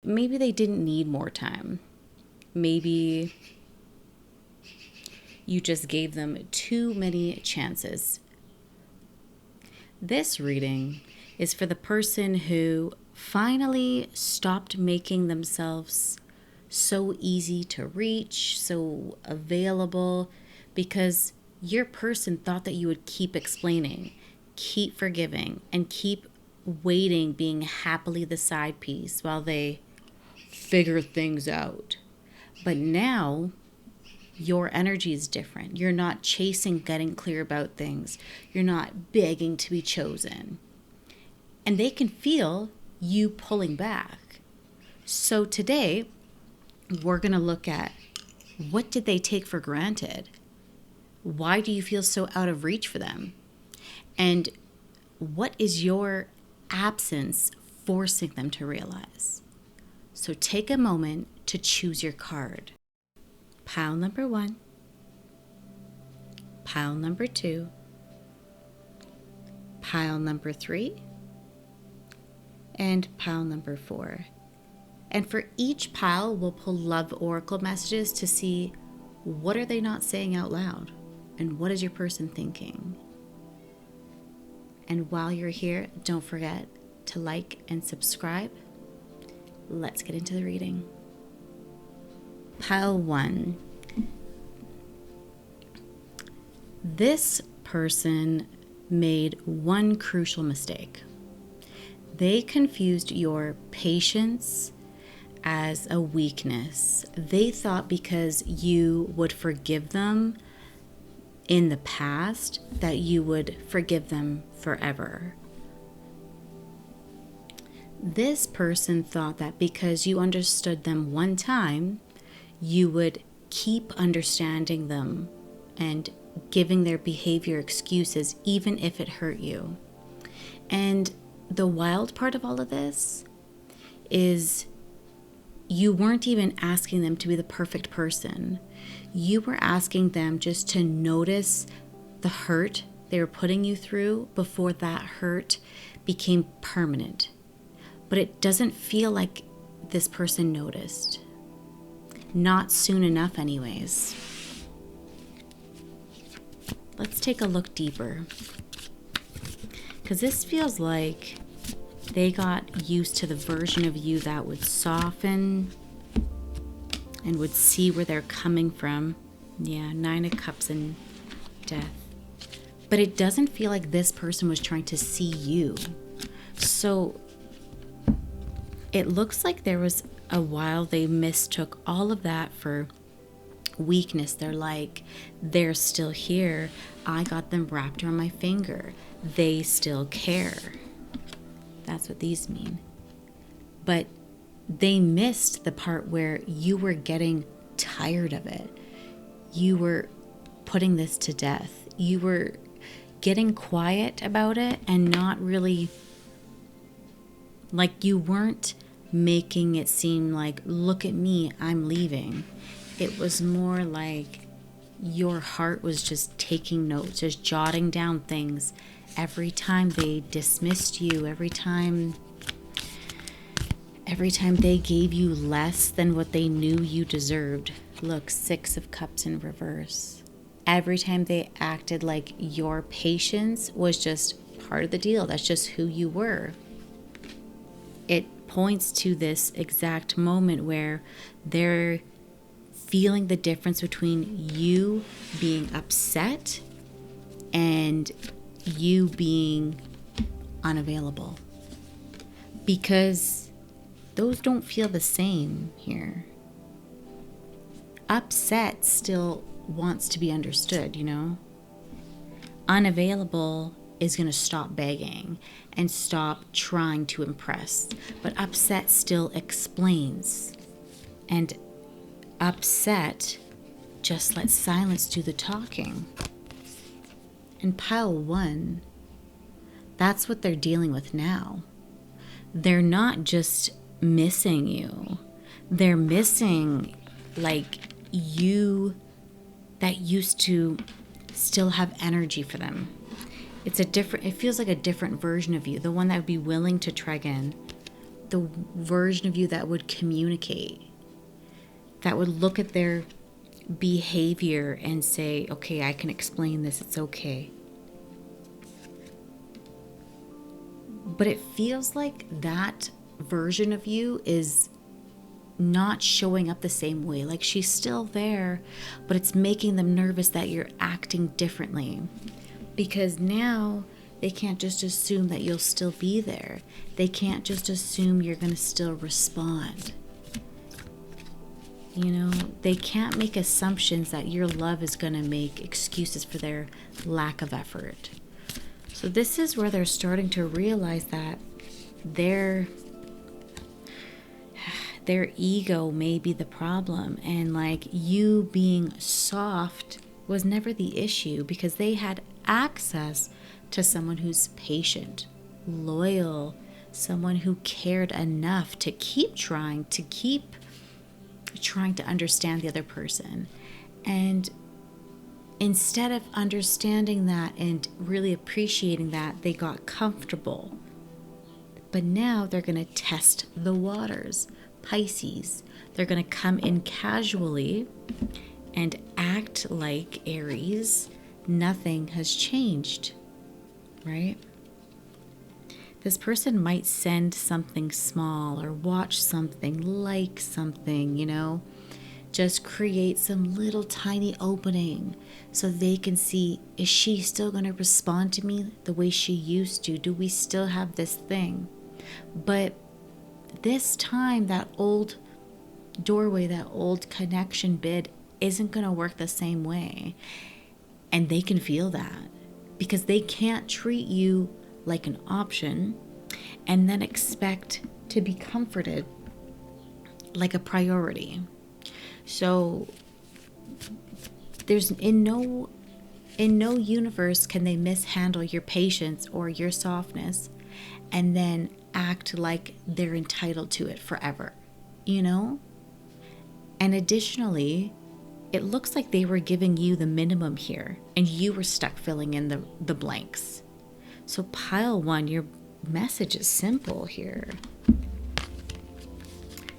maybe they didn't need more time. Maybe you just gave them too many chances. This reading is for the person who finally stopped making themselves so easy to reach, so available, because your person thought that you would keep explaining, keep forgiving, and keep waiting, being happily the side piece while they figure things out. But now your energy is different. You're not chasing getting clear about things. You're not begging to be chosen. And they can feel you pulling back. So today, we're going to look at, what did they take for granted? Why do you feel so out of reach for them? And what is your absence forcing them to realize? So take a moment to choose your card. Pile number 1, pile number 2, pile number 3, and pile number 4. And for each pile, we'll pull love oracle messages to see, what are they not saying out loud? And what is your person thinking? And while you're here, don't forget to like and subscribe. Let's get into the reading. Pile 1. This person made one crucial mistake. They confused your patience as a weakness. They thought because you would forgive them in the past that you would forgive them forever. This person thought that because you understood them one time, you would keep understanding them and giving their behavior excuses even if it hurt you. And the wild part of all of this is you weren't even asking them to be the perfect person. You were asking them just to notice the hurt they were putting you through before that hurt became permanent. But it doesn't feel like this person noticed. Not soon enough anyways. Let's take a look deeper. Because this feels like they got used to the version of you that would soften and would see where they're coming from. Yeah, 9 of Cups and Death. But it doesn't feel like this person was trying to see you. So it looks like there was a while they mistook all of that for weakness. They're like, they're still here. I got them wrapped around my finger. They still care. That's what these mean. But they missed the part where you were getting tired of it. You were putting this to death. You were getting quiet about it and not really, like, you weren't making it seem like, look at me, I'm leaving. It was more like your heart was just taking notes, just jotting down things every time they dismissed you, every time they gave you less than what they knew you deserved. Look, 6 of Cups in reverse. Every time they acted like your patience was just part of the deal. That's just who you were. It points to this exact moment where they're feeling the difference between you being upset and you being unavailable. Because those don't feel the same here. Upset still wants to be understood, you know? Unavailable is going to stop begging and stop trying to impress. But upset still explains. And upset just lets silence do the talking. And pile 1, that's what they're dealing with now. They're not just missing you. They're missing, like, you that used to still have energy for them. It feels like a different version of you, the one that would be willing to try again, the version of you that would communicate, that would look at their behavior and say, okay, I can explain this, it's okay. But it feels like that version of you is not showing up the same way. Like she's still there, but it's making them nervous that you're acting differently. Because now they can't just assume that you'll still be there. They can't just assume you're going to still respond. You know, they can't make assumptions that your love is going to make excuses for their lack of effort. So this is where they're starting to realize that their ego may be the problem, and like you being soft was never the issue, because they had access to someone who's patient, loyal, someone who cared enough to keep trying to understand the other person. And instead of understanding that and really appreciating that, they got comfortable. But now they're going to test the waters. Pisces, they're going to come in casually and act like Aries. Nothing has changed, right? This person might send something small or watch something, like something, you know, just create some little tiny opening so they can see, is she still going to respond to me the way she used to? Do we still have this thing? But this time, that old doorway, that old connection bid isn't going to work the same way. And they can feel that, because they can't treat you like an option and then expect to be comforted like a priority. So there's in no universe can they mishandle your patience or your softness and then act like they're entitled to it forever, you know? And additionally, it looks like they were giving you the minimum here and you were stuck filling in the blanks. So pile one, your message is simple here.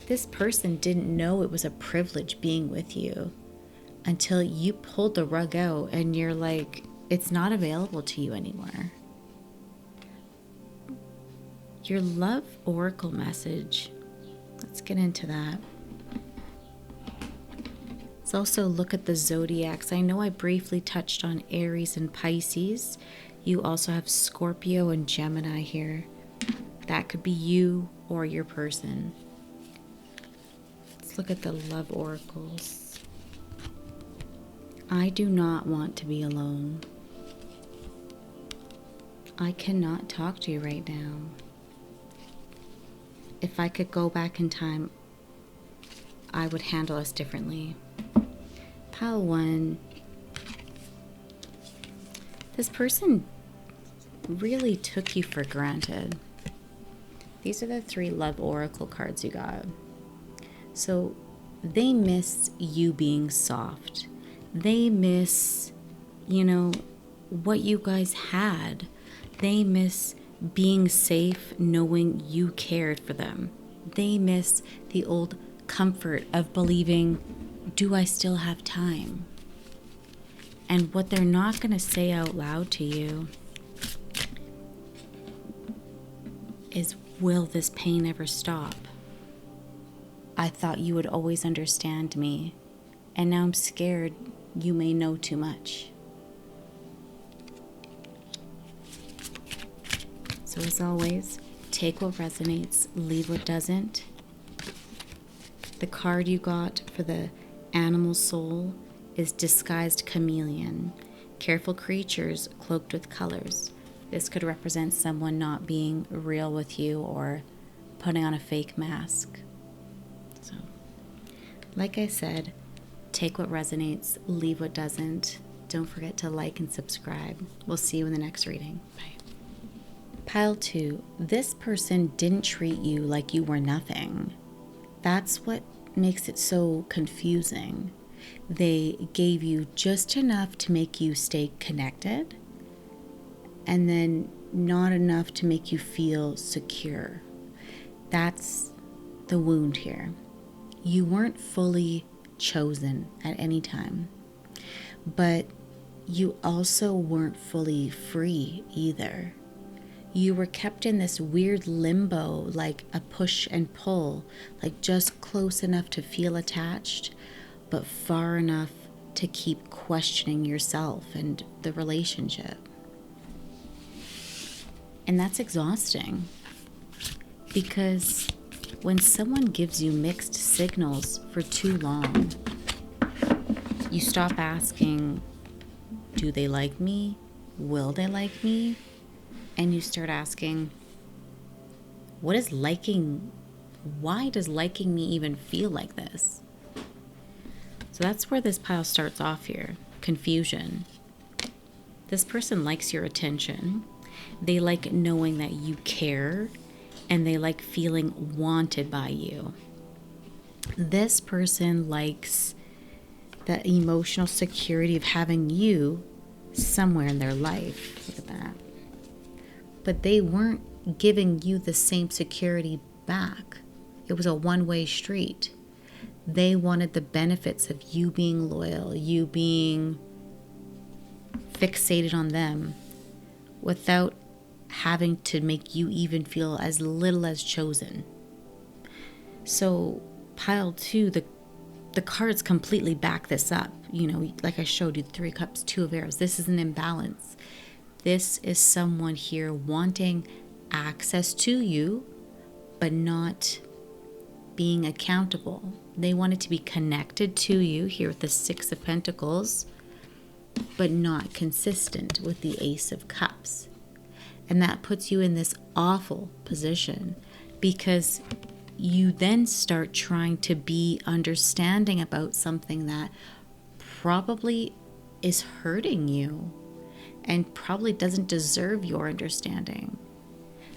This person didn't know it was a privilege being with you until you pulled the rug out and you're like, it's not available to you anymore. Your love oracle message. Let's get into that. Let's also look at the zodiacs. I know I briefly touched on Aries and Pisces. You also have Scorpio and Gemini here. That could be you or your person. Let's look at the love oracles. I do not want to be alone. I cannot talk to you right now. If I could go back in time, I would handle us differently. Pile one. This person really took you for granted. These are the 3 love oracle cards you got. So they miss you being soft. They miss, you know, what you guys had. They miss being safe, knowing you cared for them. They miss the old comfort of believing, do I still have time? And what they're not going to say out loud to you is, will this pain ever stop? I thought you would always understand me, and now I'm scared you may know too much. So as always, take what resonates, leave what doesn't. The card you got for the animal soul is Disguised Chameleon. Careful creatures cloaked with colors. This could represent someone not being real with you or putting on a fake mask. So, like I said, take what resonates, leave what doesn't. Don't forget to like and subscribe. We'll see you in the next reading. Bye. Pile 2. This person didn't treat you like you were nothing. That's what makes it so confusing. They gave you just enough to make you stay connected, and then not enough to make you feel secure. That's the wound here. You weren't fully chosen at any time, but you also weren't fully free either. You were kept in this weird limbo, like a push and pull, like just close enough to feel attached, but far enough to keep questioning yourself and the relationship. And that's exhausting, because when someone gives you mixed signals for too long, you stop asking, do they like me? Will they like me? And you start asking, why does liking me even feel like this? So that's where this pile starts off here. Confusion. This person likes your attention. They like knowing that you care, and they like feeling wanted by you. This person likes the emotional security of having you somewhere in their life. Look at that. But they weren't giving you the same security back. It was a one-way street. They wanted the benefits of you being loyal, you being fixated on them, without having to make you even feel as little as chosen. So pile 2, the cards completely back this up. You know, like I showed you, 3 cups, 2 of arrows. This is an imbalance. This is someone here wanting access to you, but not being accountable. They wanted to be connected to you here with the 6 of Pentacles, but not consistent with the Ace of Cups. And that puts you in this awful position, because you then start trying to be understanding about something that probably is hurting you and probably doesn't deserve your understanding.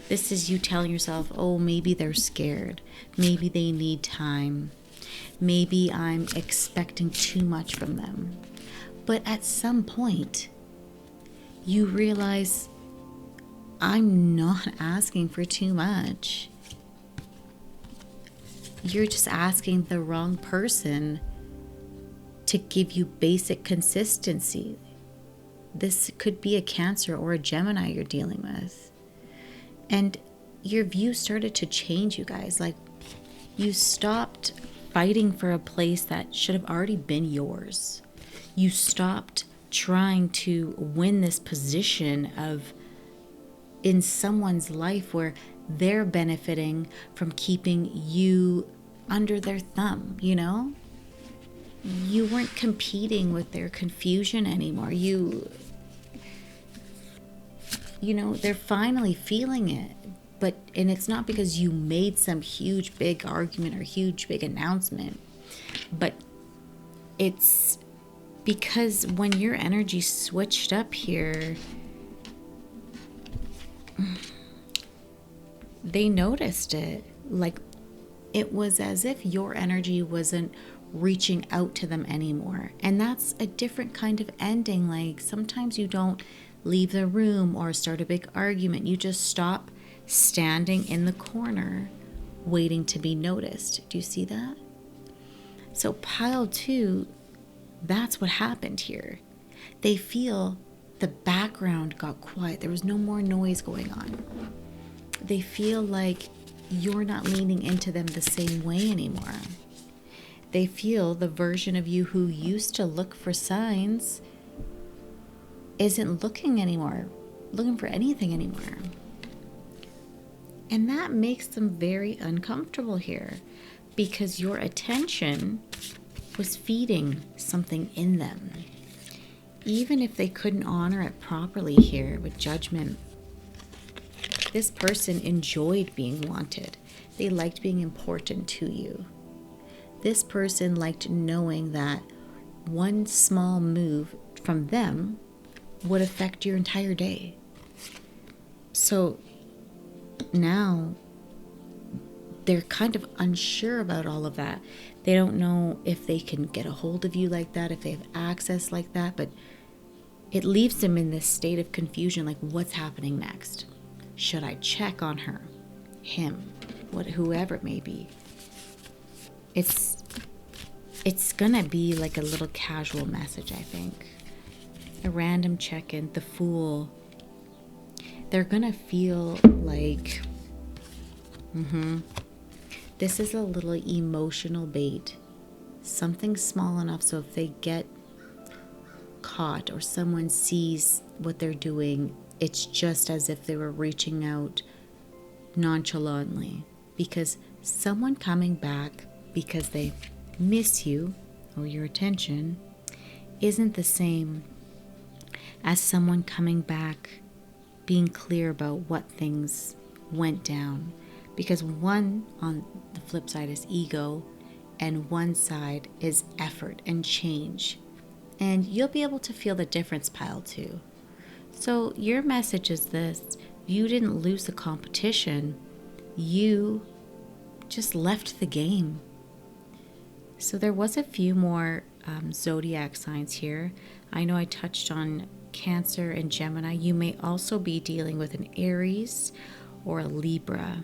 This is you telling yourself, oh, maybe they're scared. Maybe they need time. Maybe I'm expecting too much from them. But at some point, you realize, I'm not asking for too much. You're just asking the wrong person to give you basic consistency. This could be a Cancer or a Gemini you're dealing with. And your view started to change, you guys. Like, you stopped fighting for a place that should have already been yours. You stopped trying to win this position of in someone's life where they're benefiting from keeping you under their thumb, you know? You weren't competing with their confusion anymore. You know, they're finally feeling it. And it's not because you made some huge big argument or huge big announcement, but it's because when your energy switched up here, they noticed it. Like, it was as if your energy wasn't reaching out to them anymore. And that's a different kind of ending. Like, sometimes you don't leave the room or start a big argument. You just stop standing in the corner waiting to be noticed. Do you see that? So pile 2, that's what happened here. They feel the background got quiet. There was no more noise going on. They feel like you're not leaning into them the same way anymore. They feel the version of you who used to look for signs isn't looking for anything anymore. And that makes them very uncomfortable here, because your attention was feeding something in them. Even if they couldn't honor it properly here with Judgment, this person enjoyed being wanted. They liked being important to you. This person liked knowing that one small move from them would affect your entire day. So now they're kind of unsure about all of that. They don't know if they can get a hold of you like that, if they have access like that, but it leaves them in this state of confusion, like, what's happening next? Should I check on her, him? whoever it may be. It's gonna be like a little casual message, I think. A random check-in, the Fool. They're gonna feel like, this is a little emotional bait. Something small enough so if they get caught or someone sees what they're doing, it's just as if they were reaching out nonchalantly. Because someone coming back because they miss you or your attention isn't the same as someone coming back being clear about what things went down. Because one on the flip side is ego, and one side is effort and change. And you'll be able to feel the difference, pile 2. So your message is this: you didn't lose the competition, you just left the game. So there was a few more zodiac signs here. I know I touched on Cancer and Gemini. You may also be dealing with an Aries or a Libra.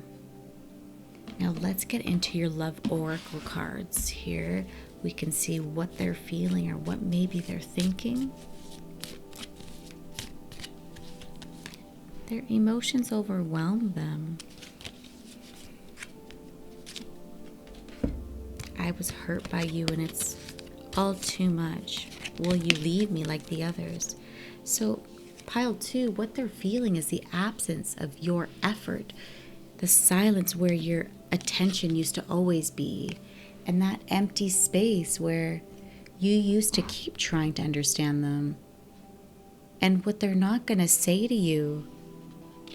Now let's get into your love oracle cards here. We can see what they're feeling or what maybe they're thinking. Their emotions overwhelm them. I was hurt by you and it's all too much. Will you leave me like the others? So pile 2, what they're feeling is the absence of your effort, the silence where your attention used to always be, and that empty space where you used to keep trying to understand them. And what they're not going to say to you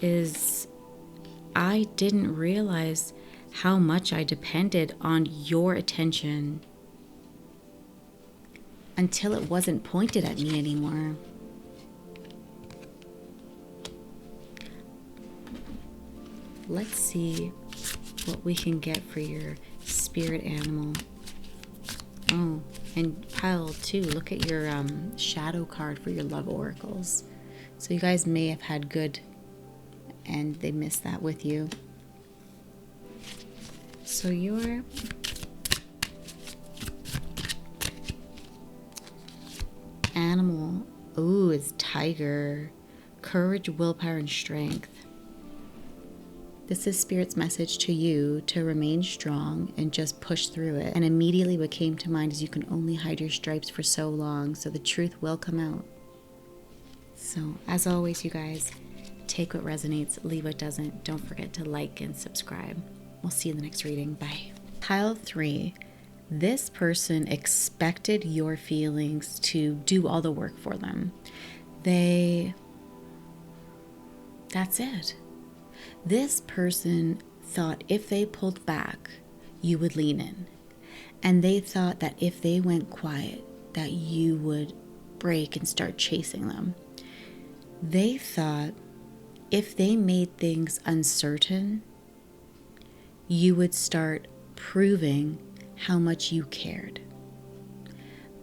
is, I didn't realize how much I depended on your attention until it wasn't pointed at me anymore. Let's see what we can get for your spirit animal. Oh, and pile 2, look at your shadow card for your love oracles. So you guys may have had good and they missed that with you. So your animal, ooh, is tiger. Courage, willpower, and strength. This is Spirit's message to you to remain strong and just push through it. And immediately what came to mind is you can only hide your stripes for so long, so the truth will come out. So as always, you guys, take what resonates, leave what doesn't. Don't forget to like and subscribe. We'll see you in the next reading. Bye. Pile 3. This person expected your feelings to do all the work for them. That's it. This person thought if they pulled back, you would lean in. And they thought that if they went quiet, that you would break and start chasing them. They thought if they made things uncertain, you would start proving how much you cared.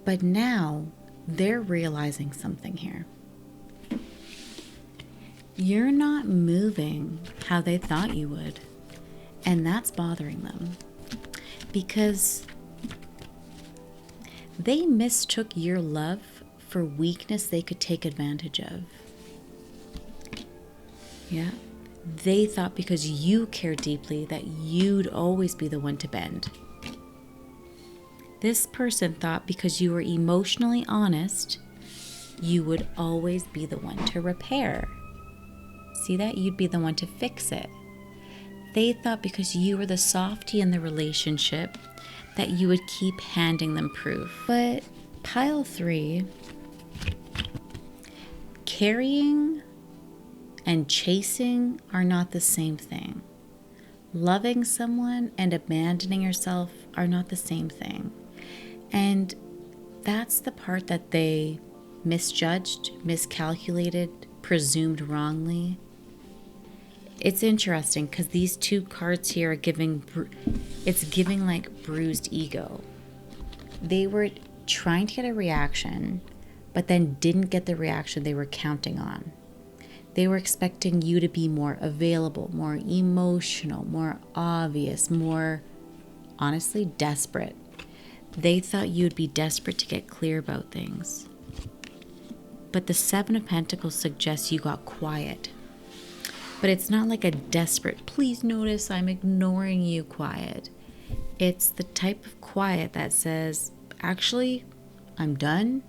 But now they're realizing something here. You're not moving how they thought you would, and that's bothering them because they mistook your love for weakness they could take advantage of. Yeah. They thought because you cared deeply that you'd always be the one to bend. This person thought because you were emotionally honest, you would always be the one to repair. See that? You'd be the one to fix it. They thought because you were the softie in the relationship that you would keep handing them proof. But pile 3, carrying and chasing are not the same thing. Loving someone and abandoning yourself are not the same thing. And that's the part that they misjudged, miscalculated, presumed wrongly. It's interesting because these 2 cards here are giving like bruised ego. They were trying to get a reaction, but then didn't get the reaction they were counting on. They were expecting you to be more available, more emotional, more obvious, more, honestly, desperate. They thought you'd be desperate to get clear about things. But the Seven of Pentacles suggests you got quiet. But it's not like a desperate, please notice I'm ignoring you quiet. It's the type of quiet that says, actually, I'm done.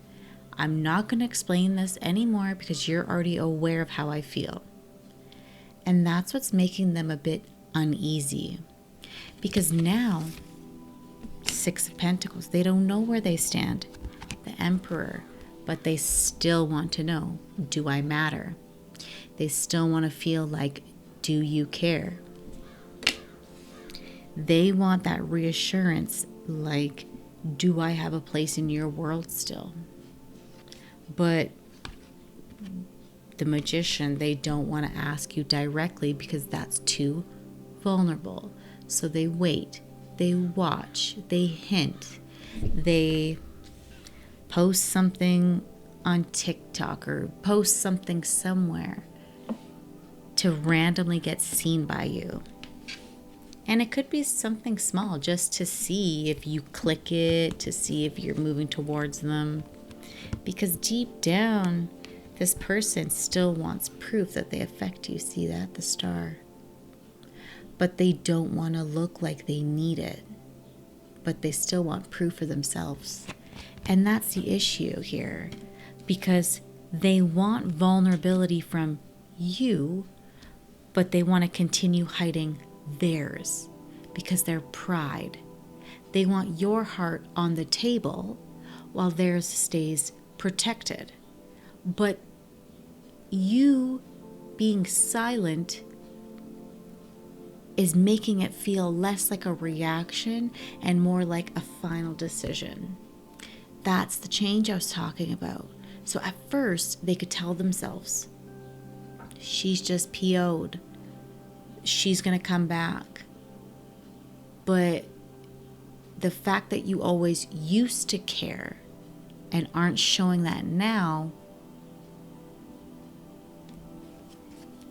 I'm not going to explain this anymore because you're already aware of how I feel. And that's what's making them a bit uneasy. Because now, Six of Pentacles, they don't know where they stand. The Emperor, but they still want to know, do I matter? They still want to feel like, do you care? They want that reassurance, like, do I have a place in your world still? But the Magician, they don't want to ask you directly because that's too vulnerable. So they wait, they watch, they hint, they post something on TikTok or post something somewhere to randomly get seen by you. And it could be something small just to see if you click it, to see if you're moving towards them. Because deep down, this person still wants proof that they affect you. See that? The star. But they don't want to look like they need it. But they still want proof for themselves. And that's the issue here. Because they want vulnerability from you, but they want to continue hiding theirs because their pride. They want your heart on the table while theirs stays protected. But you being silent is making it feel less like a reaction and more like a final decision. That's the change I was talking about. So at first, they could tell themselves, she's just PO'd. She's going to come back. But the fact that you always used to care and aren't showing that now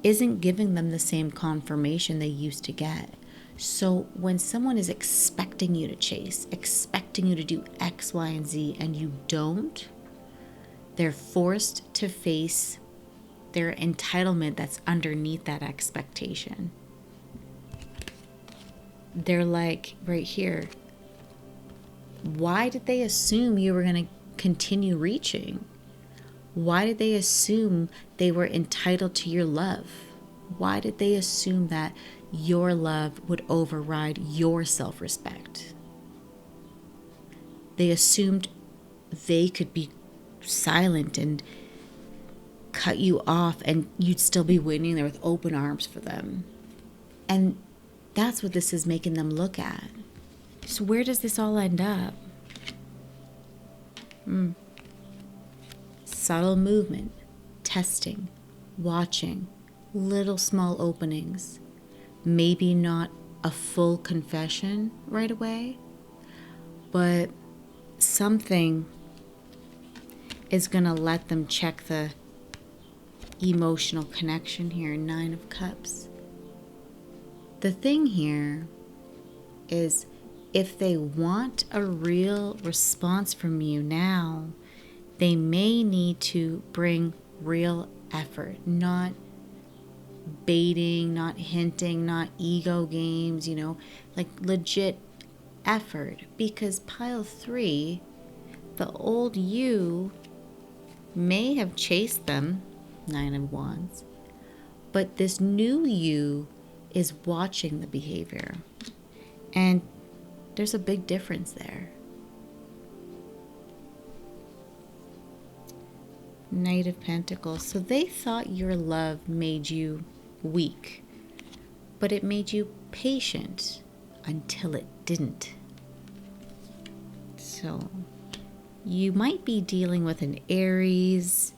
isn't giving them the same confirmation they used to get. So when someone is expecting you to chase, expecting you to do X, Y, and Z, and you don't, they're forced to face their entitlement that's underneath that expectation. They're like, right here, why did they assume you were going to continue reaching? Why did they assume they were entitled to your love? Why did they assume that your love would override your self-respect? They assumed they could be silent and cut you off and you'd still be waiting there with open arms for them. And that's what this is making them look at. So where does this all end up? Subtle movement, testing, watching, little small openings. Maybe not a full confession right away, but something is going to let them check the emotional connection here. 9 of Cups. The thing here is if they want a real response from you now, they may need to bring real effort, not baiting, not hinting, not ego games, like legit effort. Because pile 3, the old you may have chased them, 9 of Wands, but this new you is watching the behavior. And there's a big difference there. Knight of Pentacles. So they thought your love made you weak, but it made you patient until it didn't. So you might be dealing with an Aries,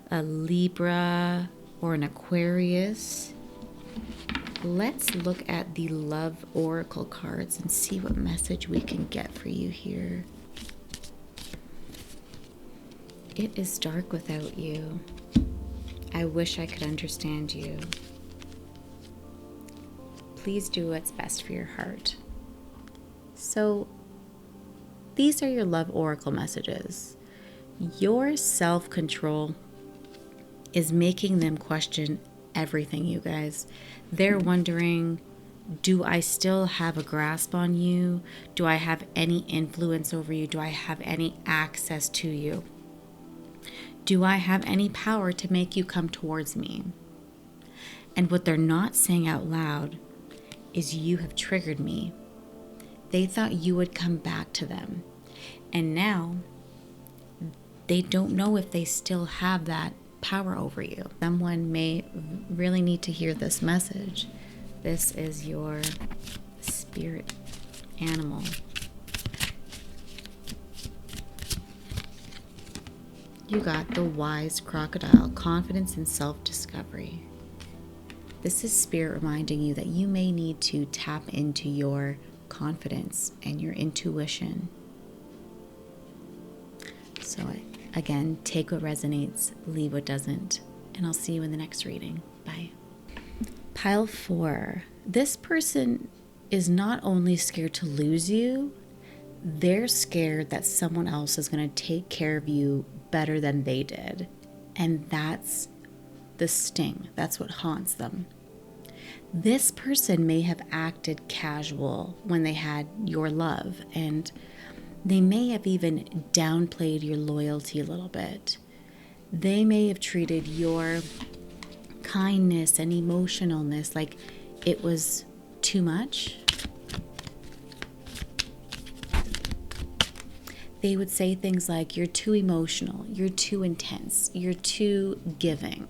a Libra, or an Aquarius. Let's look at the Love Oracle cards and see what message we can get for you here. It is dark without you. I wish I could understand you. Please do what's best for your heart. So, these are your love oracle messages. Your self-control is making them question everything, you guys. They're wondering, do I still have a grasp on you? Do I have any influence over you? Do I have any access to you? Do I have any power to make you come towards me? And what they're not saying out loud is, you have triggered me. They thought you would come back to them. And now they don't know if they still have that power over you. Someone may really need to hear this message. This is your spirit animal. You got the wise crocodile, confidence and self-discovery. This is spirit reminding you that you may need to tap into your confidence and your intuition. So again, take what resonates, leave what doesn't, and I'll see you in the next reading. Bye. Pile 4. This person is not only scared to lose you, they're scared that someone else is going to take care of you better than they did. And that's the sting. That's what haunts them. This person may have acted casual when they had your love, and they may have even downplayed your loyalty a little bit. They may have treated your kindness and emotionalness like it was too much. They would say things like, you're too emotional, you're too intense, you're too giving,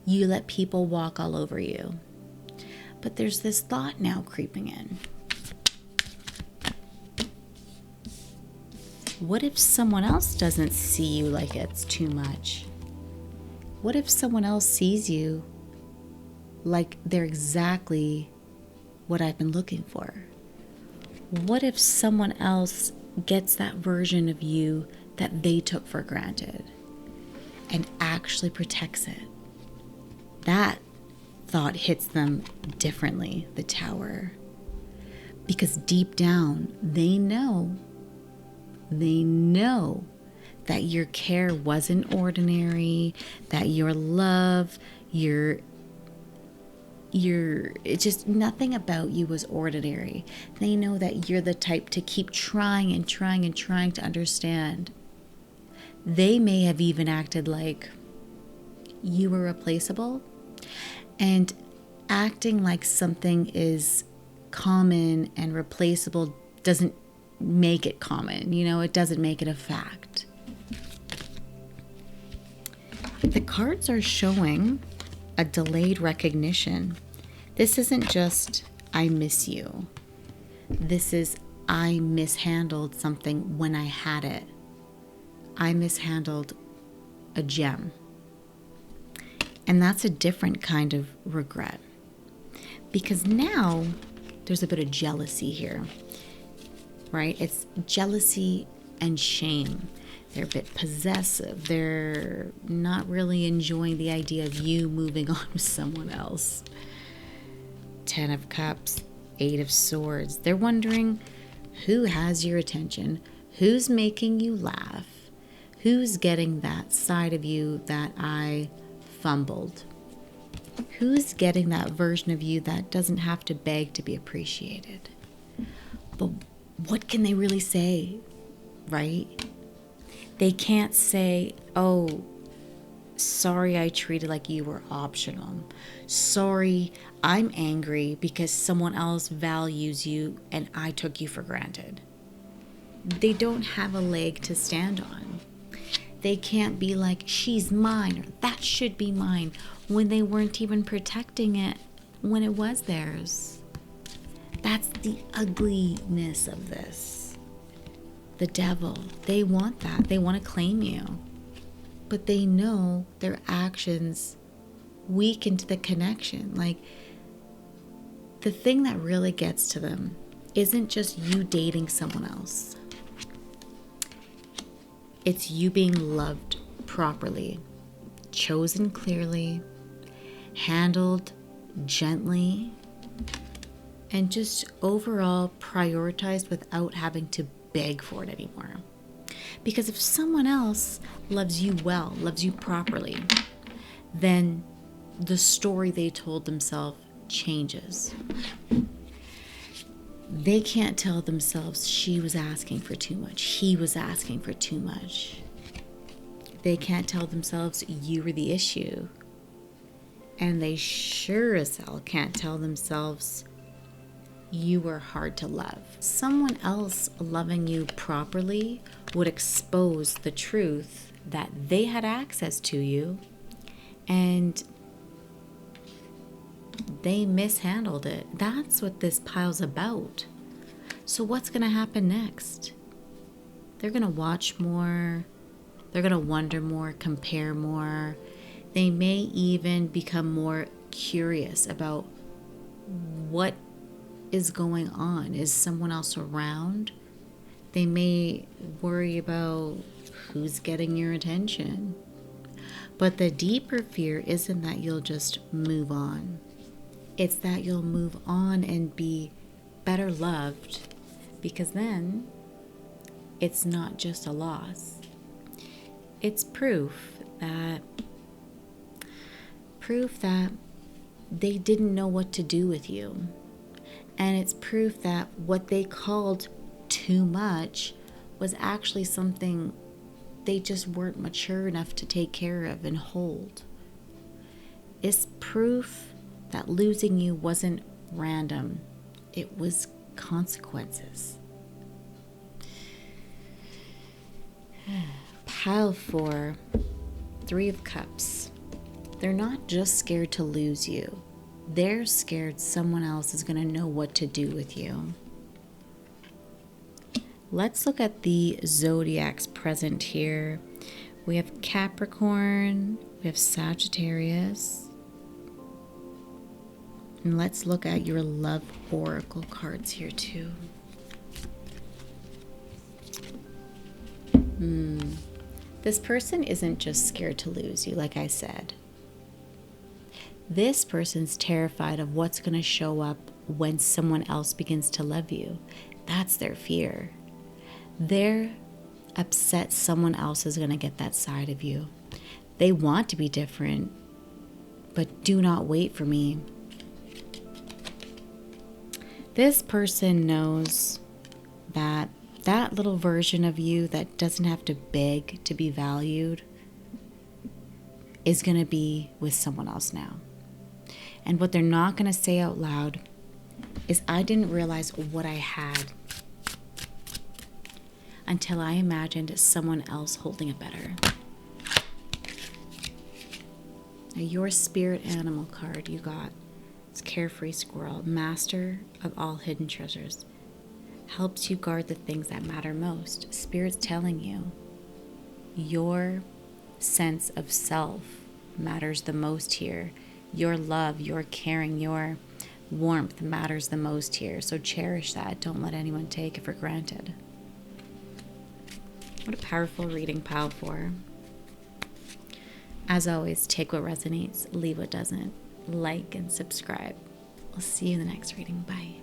you let people walk all over you. But there's this thought now creeping in. What if someone else doesn't see you like it's too much? What if someone else sees you like they're exactly what I've been looking for? What if someone else gets that version of you that they took for granted and actually protects it? That thought hits them differently, the Tower. Because deep down, they know that your care wasn't ordinary, that your love, it's just nothing about you was ordinary. They know that you're the type to keep trying and trying and trying to understand. They may have even acted like you were replaceable, and acting like something is common and replaceable doesn't make it common. It doesn't make it a fact. The cards are showing a delayed recognition. This isn't just, I miss you. This is, I mishandled something when I had it. I mishandled a gem. And that's a different kind of regret. Because now there's a bit of jealousy here, right? It's jealousy and shame. They're a bit possessive. They're not really enjoying the idea of you moving on with someone else. 10 of Cups, 8 of Swords. They're wondering who has your attention, who's making you laugh, who's getting that side of you that I fumbled, who's getting that version of you that doesn't have to beg to be appreciated. But what can they really say, right? They can't say, oh, sorry I treated like you were optional. Sorry, I'm angry because someone else values you and I took you for granted. They don't have a leg to stand on. They can't be like, she's mine, or that should be mine, when they weren't even protecting it when it was theirs. That's the ugliness of this. The devil, they want that. They want to claim you. But they know their actions weaken the connection. Like, the thing that really gets to them isn't just you dating someone else. It's you being loved properly, chosen clearly, handled gently, and just overall prioritized without having to beg for it anymore. Because if someone else loves you well, loves you properly, then the story they told themselves changes. They can't tell themselves she was asking for too much, he was asking for too much. They can't tell themselves you were the issue. And they sure as hell can't tell themselves you were hard to love. Someone else loving you properly would expose the truth that they had access to you and they mishandled it. That's what this pile's about. So what's going to happen next? They're going to watch more. They're going to wonder more, compare more. They may even become more curious about what is going on. Is someone else around? They may worry about who's getting your attention. But the deeper fear isn't that you'll just move on. It's that you'll move on and be better loved, because then it's not just a loss. It's proof that they didn't know what to do with you. And it's proof that what they called too much was actually something they just weren't mature enough to take care of and hold. It's proof that losing you wasn't random. It was consequences. Pile 4, 3 of Cups. They're not just scared to lose you. They're scared someone else is going to know what to do with you. Let's look at the Zodiacs present here. We have Capricorn, we have Sagittarius. And let's look at your love oracle cards here too. This person isn't just scared to lose you, like I said. This person's terrified of what's going to show up when someone else begins to love you. That's their fear. They're upset someone else is going to get that side of you. They want to be different, but do not wait for me. This person knows that that little version of you that doesn't have to beg to be valued is going to be with someone else now. And what they're not going to say out loud is, I didn't realize what I had until I imagined someone else holding it better. Now, your spirit animal card you got is Carefree Squirrel, Master of all hidden treasures. Helps you guard the things that matter most. Spirit's telling you your sense of self matters the most here. Your love, your caring, your warmth matters the most here. So cherish that. Don't let anyone take it for granted. What a powerful reading, Pile 4. As always, take what resonates, leave what doesn't. Like and subscribe. I'll see you in the next reading. Bye.